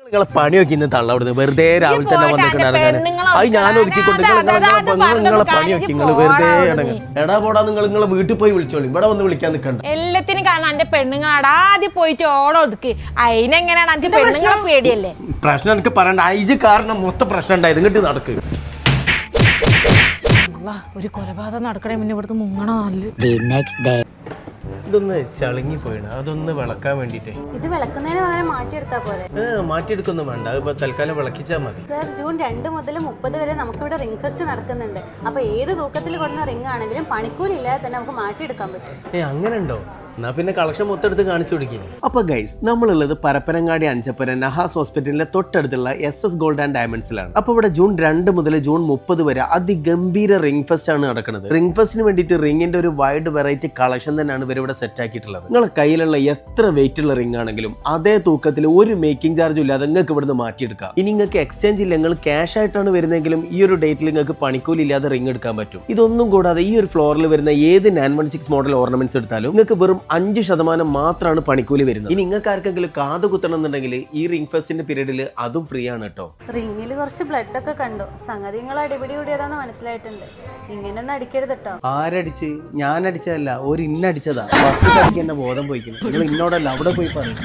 നിങ്ങളെ പണി നോക്കി ഇന്ന് തള്ളവിടുന്ന് വെറുതെ രാവിലെ തന്നെ വന്നിട്ടുണ്ടായിരുന്നു. അത് ഞാൻ ഒതുക്കിക്കൊണ്ട് നിങ്ങളെ പണി നോക്കി നിങ്ങൾ വെറുതെ എടാ പോടാ നിങ്ങളെ വീട്ടിൽ പോയി വിളിച്ചോളി, ഇവിടെ വന്ന് വിളിക്കാൻ നിൽക്കണ്ട. എല്ലാത്തിനും കാണാൻ എന്റെ പെണ്ണുങ്ങളാടാ ആദ്യം പോയിട്ട് ഓടം ഒതുക്കി. അതിനെങ്ങനെയാണ് എനിക്ക് പെണ്ണുങ്ങളെ പേടിയല്ലേ? പ്രശ്നം എനിക്ക് പറയണ്ട, ഐജ് കാരണം മൊത്തം പ്രശ്നം ഉണ്ടായത്. ഇങ്ങോട്ട് നടക്ക്. ഒരു കൊലപാതകം നടക്കണേ മുന്നേ ഇവിടുത്തെ മുങ്ങണ നല്ല. ഇതൊന്ന് ചളുങ്ങി പോയിണ്, അതൊന്ന് വിളക്കാൻ വേണ്ടിട്ടേ. ഇത് വിളക്കുന്നതിന് പകരം മാറ്റിയെടുത്താ പോലെ. മാറ്റിയെടുക്കൊന്നും വേണ്ട, ഇപ്പൊ തൽക്കാലം വിളക്കിച്ചാൽ മതി. സർ, ജൂൺ 2 മുതൽ 30 വരെ നമുക്കിവിടെ റിംഗ് ഫെസ്റ്റ് നടക്കുന്നുണ്ട്. അപ്പൊ ഏത് തൂക്കത്തിൽ കൊടുക്കുന്ന റിംഗ് ആണെങ്കിലും പണിക്കൂലി ഇല്ലാതെ തന്നെ നമുക്ക് മാറ്റിയെടുക്കാൻ പറ്റും. അങ്ങനെ ഉണ്ടോ? എന്നാ പിന്നെ കളക്ഷൻ മൊത്തം എടുത്ത് കാണിച്ചു കൊടുക്കുക. അപ്പൊ ഗൈസ്, നമ്മളുള്ളത് പരപ്പനങ്ങാടി അഞ്ചപ്പന നഹാസ് ഹോസ്പിറ്റലിന്റെ തൊട്ടടുത്തുള്ള SS ഗോൾഡ് ആൻഡ് ഡയമണ്ട്സിലാണ്. അപ്പൊ ഇവിടെ ജൂൺ 2 മുതൽ ജൂൺ 30 വരെ അതിഗംഭീര റിംഗ് ഫെസ്റ്റ് ആണ് നടക്കുന്നത്. റിംഗ് ഫെസ്റ്റിന് വേണ്ടിയിട്ട് റിംഗിന്റെ ഒരു വൈഡ് വെറൈറ്റി കളക്ഷൻ തന്നെയാണ് ഇവരിവിടെ സെറ്റ് ആക്കിയിട്ടുള്ളത്. നിങ്ങളെ കയ്യിലുള്ള എത്ര വെയിറ്റ് ഉള്ള റിംഗ് ആണെങ്കിലും അതേ തൂക്കത്തിൽ ഒരു മേക്കിംഗ് ചാർജും ഇല്ലാതെ നിങ്ങൾക്ക് ഇവിടുന്ന് മാറ്റിയെടുക്കാം. ഇനി നിങ്ങൾക്ക് എക്സ്ചേഞ്ച് ഇല്ല, നിങ്ങൾ ക്യാഷ് ആയിട്ടാണ് വരുന്നതെങ്കിലും ഈ ഒരു ഡേറ്റിൽ നിങ്ങൾക്ക് പണിക്കൂലി ഇല്ലാതെ റിംഗ് എടുക്കാൻ പറ്റും. ഇതൊന്നും കൂടാതെ ഈ ഒരു ഫ്ലോറിൽ വരുന്ന ഏത് 916 മോഡൽ ഓർണമെന്റ്സ് എടുത്താലും നിങ്ങൾക്ക് വെറും 5% മാത്രമാണ് പണിക്കൂലി വരുന്നത്. ഇനി നിങ്ങൾക്ക് ആർക്കെങ്കിലും കാത് കുത്തണം എന്നുണ്ടെങ്കിൽ ഈ റിംഗ് ഫെസ്റ്റിന്റെ പീരീഡിൽ അതും ഫ്രീ ആണ് കേട്ടോ. റിംഗിൽ കുറച്ച് ബ്ലഡ് ഒക്കെ കണ്ടു. സംഗതി നിങ്ങൾ അടിപിടി കൂടിയതാന്ന് മനസ്സിലായിട്ടുണ്ട്. ഇങ്ങനെയൊന്നും അടിക്കരുത് കേട്ടോ. ആരടിച്ച്? ഞാൻ അടിച്ചതല്ല, ഒരു ഇന്നടിച്ചതാ. ഫസ്റ്റ് കളിക്ക് എന്നെ ബോധം പോയിക്കുന്നു. നിങ്ങൾ ഇന്നോടല്ല അവിടെ പോയി പറയും.